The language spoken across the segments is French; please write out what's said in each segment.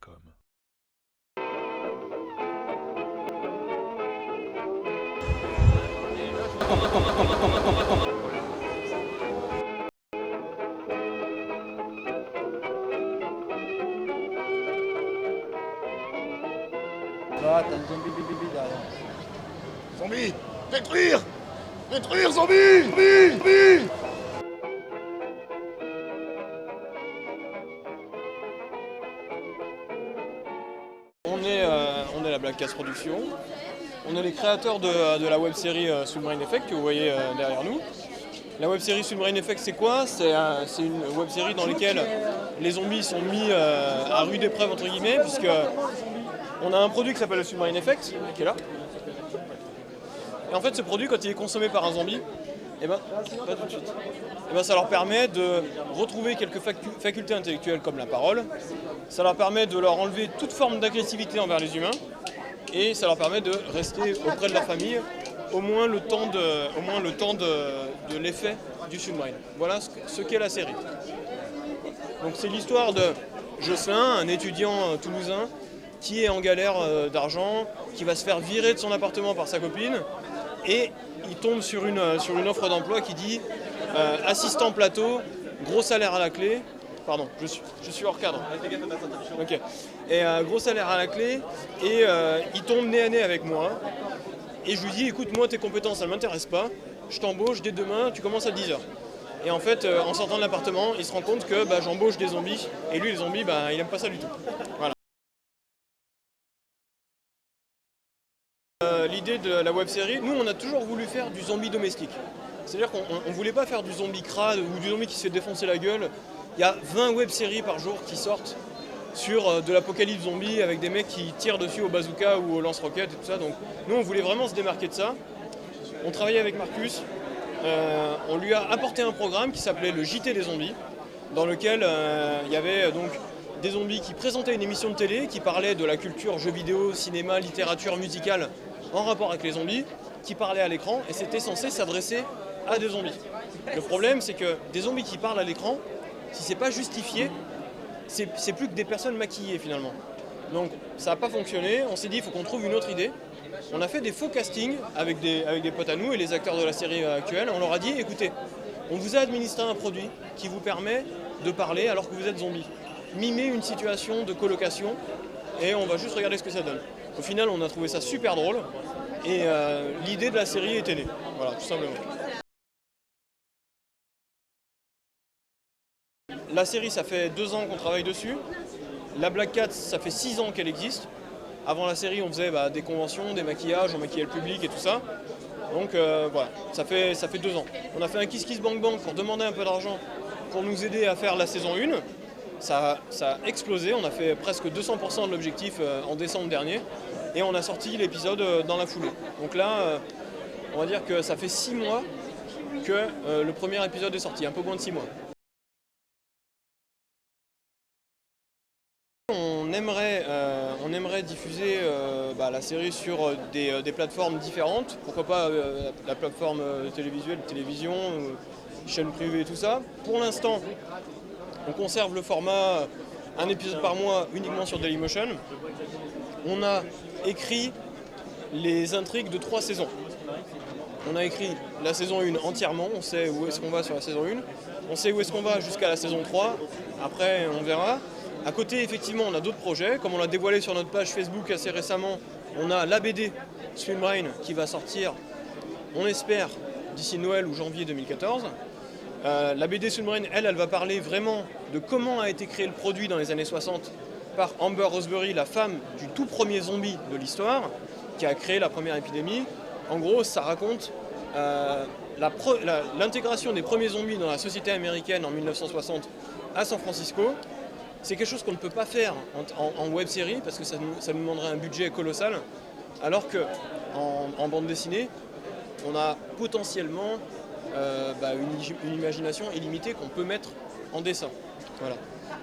radiovostok.com. Ah, t'as un zombie bibi derrière. Zombie! Détruire! Détruire, zombie! Zombie! Zombie! On est la Black Cast Productions. On est les créateurs de la web-série Submarine Effect que vous voyez derrière nous. La web-série Submarine Effect, c'est quoi? C'est une web-série dans laquelle les zombies sont mis à rude épreuve, entre guillemets, puisque on a un produit qui s'appelle le Submarine Effect, qui est là. Et en fait, ce produit, quand il est consommé par un zombie, et ben, pas tout de suite. Et ben, ça leur permet de retrouver quelques facultés intellectuelles comme la parole. Ça leur permet de leur enlever toute forme d'agressivité envers les humains. Et ça leur permet de rester auprès de leur famille au moins le temps de l'effet du submarine. Voilà ce qu'est la série. Donc c'est l'histoire de Jocelyn, un étudiant toulousain, qui est en galère d'argent, qui va se faire virer de son appartement par sa copine, et il tombe sur une offre d'emploi qui dit assistant plateau, gros salaire à la clé. Pardon, je suis hors cadre. Ok. Et gros salaire à la clé, et il tombe nez à nez avec moi. Et je lui dis, écoute, moi tes compétences, ça ne m'intéresse pas, je t'embauche dès demain, tu commences à 10h. Et en fait, en sortant de l'appartement, il se rend compte que j'embauche des zombies, et lui, les zombies, il n'aime pas ça du tout. Voilà. L'idée de la web-série, nous, on a toujours voulu faire du zombie domestique. C'est-à-dire qu'on ne voulait pas faire du zombie crade ou du zombie qui se fait défoncer la gueule. Il y a 20 web-séries par jour qui sortent sur de l'apocalypse zombie avec des mecs qui tirent dessus au bazooka ou au lance-roquettes et tout ça. Donc nous, on voulait vraiment se démarquer de ça. On travaillait avec Marcus. On lui a apporté un programme qui s'appelait le JT des zombies, dans lequel il y avait donc des zombies qui présentaient une émission de télé, qui parlait de la culture, jeux vidéo, cinéma, littérature, musicale en rapport avec les zombies, qui parlaient à l'écran, et c'était censé s'adresser à des zombies. Le problème, c'est que des zombies qui parlent à l'écran, si c'est pas justifié, c'est plus que des personnes maquillées finalement. Donc ça n'a pas fonctionné, on s'est dit il faut qu'on trouve une autre idée. On a fait des faux castings avec des potes à nous et les acteurs de la série actuelle. On leur a dit écoutez, on vous a administré un produit qui vous permet de parler alors que vous êtes zombie. Mimez une situation de colocation et on va juste regarder ce que ça donne. Au final, on a trouvé ça super drôle et l'idée de la série était née. Voilà, tout simplement. La série, ça fait 2 ans qu'on travaille dessus. La Black Cat, ça fait 6 ans qu'elle existe. Avant la série, on faisait des conventions, des maquillages, on maquillait le public et tout ça. Donc voilà, ça fait 2 ans. On a fait un Kiss Kiss Bang Bang pour demander un peu d'argent pour nous aider à faire la saison 1. Ça a explosé, on a fait presque 200% de l'objectif en décembre dernier. Et on a sorti l'épisode dans la foulée. Donc là, on va dire que ça fait 6 mois que le premier épisode est sorti, un peu moins de 6 mois. On aimerait diffuser la série sur des plateformes différentes. Pourquoi pas la plateforme télévisuelle, télévision, chaîne privée et tout ça. Pour l'instant, on conserve le format un épisode par mois uniquement sur Dailymotion. On a écrit les intrigues de 3 saisons. On a écrit la saison 1 entièrement, on sait où est-ce qu'on va sur la saison 1. On sait où est-ce qu'on va jusqu'à la saison 3. Après, on verra. À côté, effectivement, on a d'autres projets. Comme on l'a dévoilé sur notre page Facebook assez récemment, on a la BD Submarine qui va sortir, on espère, d'ici Noël ou janvier 2014. La BD Submarine, elle va parler vraiment de comment a été créé le produit dans les années 60 par Amber Roseberry, la femme du tout premier zombie de l'histoire, qui a créé la première épidémie. En gros, ça raconte l'intégration des premiers zombies dans la société américaine en 1960 à San Francisco. C'est quelque chose qu'on ne peut pas faire en web-série parce que ça nous demanderait un budget colossal, alors qu'en bande dessinée, on a potentiellement une imagination illimitée qu'on peut mettre en dessin. Voilà.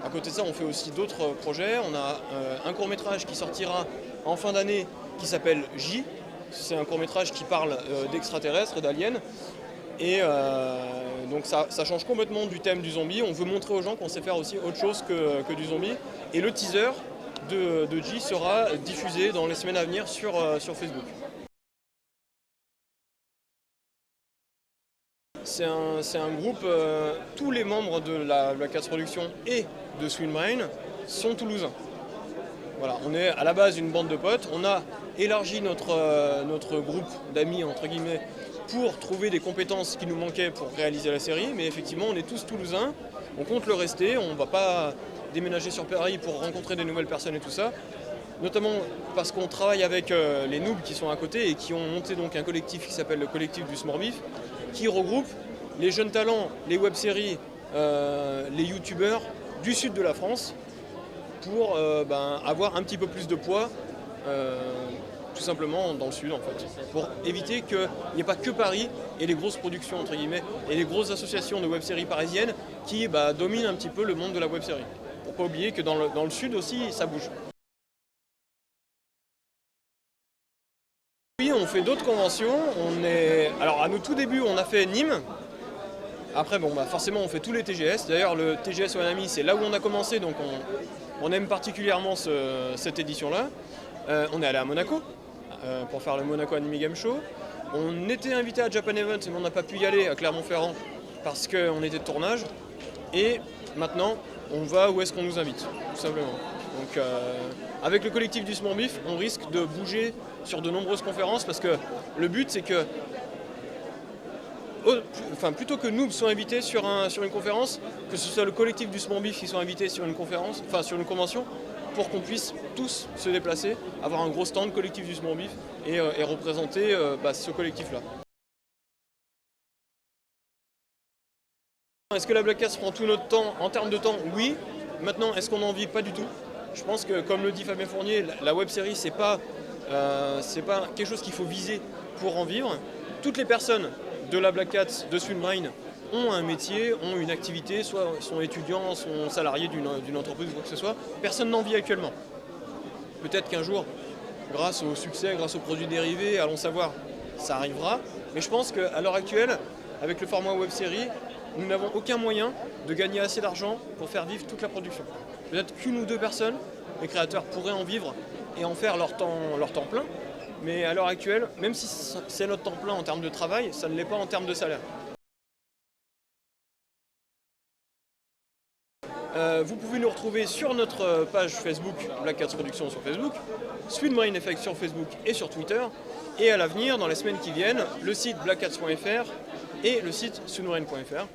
À côté de ça, on fait aussi d'autres projets. On a un court-métrage qui sortira en fin d'année qui s'appelle J. C'est un court-métrage qui parle d'extraterrestres et d'aliens. Et donc ça change complètement du thème du zombie. On veut montrer aux gens qu'on sait faire aussi autre chose que du zombie. Et le teaser de J sera diffusé dans les semaines à venir sur Facebook. C'est un groupe, tous les membres de la Black Cats Productions et de Swimbrain sont toulousains. Voilà, on est à la base une bande de potes, on a élargi notre groupe d'amis entre guillemets pour trouver des compétences qui nous manquaient pour réaliser la série, mais effectivement on est tous toulousains, on compte le rester, on ne va pas déménager sur Paris pour rencontrer des nouvelles personnes et tout ça, notamment parce qu'on travaille avec les noobs qui sont à côté et qui ont monté donc un collectif qui s'appelle le collectif du Smorbif, qui regroupe les jeunes talents, les web-séries, les youtubeurs du sud de la France pour avoir un petit peu plus de poids tout simplement dans le sud en fait, pour éviter qu'il n'y ait pas que Paris et les grosses productions entre guillemets et les grosses associations de web-séries parisiennes qui dominent un petit peu le monde de la web-série. Pour pas oublier que dans le sud aussi ça bouge. Oui, on fait d'autres conventions. Alors à nos tout débuts on a fait Nîmes. Après forcément on fait tous les TGS. D'ailleurs le TGS Wanami c'est là où on a commencé, donc on aime particulièrement cette édition-là. On est allé à Monaco pour faire le Monaco Anime Game Show. On était invité à Japan Event mais on n'a pas pu y aller à Clermont-Ferrand parce qu'on était de tournage. Et maintenant on va où est-ce qu'on nous invite, tout simplement. Donc avec le collectif du Smorbif, on risque de bouger sur de nombreuses conférences parce que le but c'est que plutôt que nous soyons invités sur une conférence, que ce soit le collectif du Smorbif qui soit invité sur une conférence, sur une convention, pour qu'on puisse tous se déplacer, avoir un gros stand collectif du Smorbif et représenter ce collectif-là. Est-ce que la Black Cats prend tout notre temps en termes de temps? Oui. Maintenant, est-ce qu'on en vit? Pas du tout. Je pense que, comme le dit Fabien Fournier, la web-série, c'est pas quelque chose qu'il faut viser pour en vivre. Toutes les personnes de la Black Cats, de Swimbrain, ont un métier, ont une activité, soit sont étudiants, sont salariés d'une entreprise ou quoi que ce soit. Personne n'en vit actuellement. Peut-être qu'un jour, grâce au succès, grâce aux produits dérivés, allons savoir, ça arrivera. Mais je pense qu'à l'heure actuelle, avec le format web-série, nous n'avons aucun moyen de gagner assez d'argent pour faire vivre toute la production. Peut-être qu'une ou deux personnes, les créateurs, pourraient en vivre et en faire leur temps plein. Mais à l'heure actuelle, même si c'est notre temps plein en termes de travail, ça ne l'est pas en termes de salaire. Vous pouvez nous retrouver sur notre page Facebook, Black Cats Productions sur Facebook, Swimbrain Effect sur Facebook et sur Twitter, et à l'avenir, dans les semaines qui viennent, le site blackcats.fr et le site swimbrain.fr.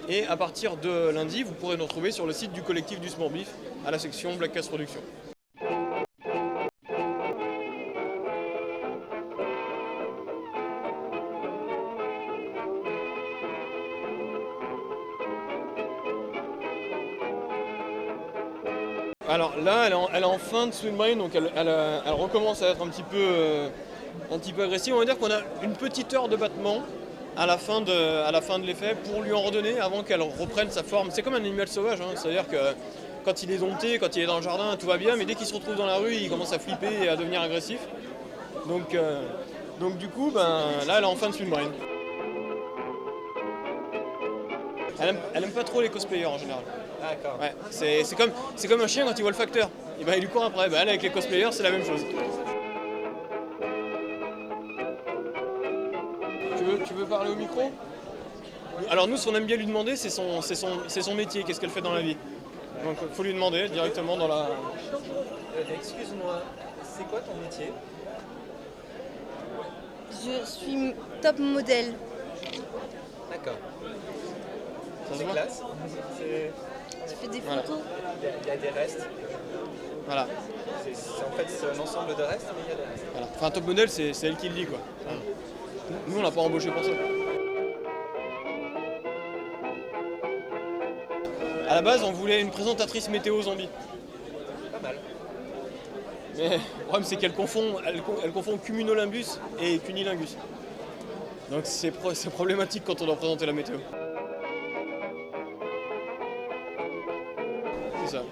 Et à partir de lundi, vous pourrez nous retrouver sur le site du collectif du Smorbif à la section Black Cats Productions. Alors là, elle est en fin de Swimbrain, donc elle recommence à être un petit peu agressive. On va dire qu'on a une petite heure de battement à la fin de l'effet pour lui en redonner avant qu'elle reprenne sa forme. C'est comme un animal sauvage, hein. C'est-à-dire que quand il est dompté, quand il est dans le jardin, tout va bien, mais dès qu'il se retrouve dans la rue, il commence à flipper et à devenir agressif. Donc du coup, là, elle est en fin de Swimbrain. Elle aime pas trop les cosplayers en général. D'accord. Ouais, c'est comme un chien quand il voit le facteur. Et il lui court après. Elle avec les cosplayers, c'est la même chose. Tu veux parler au micro? Alors nous, ce qu'on aime bien lui demander, c'est son métier, qu'est-ce qu'elle fait dans la vie. Donc il faut lui demander directement dans la... Excuse-moi, c'est quoi ton métier? Je suis top modèle. D'accord. Ça se C'est voit classe. Je fais des Voilà. photos. Il y a des restes. Voilà. En fait, c'est un ensemble de restes, mais il y a des restes. Voilà. Enfin, top modèle, c'est elle qui le dit, quoi. Nous, on l'a pas embauché pour ça. À la base, on voulait une présentatrice météo zombie. Pas mal. Mais le problème, c'est qu'elle confond cumulonimbus et cunilingus. Donc c'est problématique quand on doit présenter la météo. C'est ça.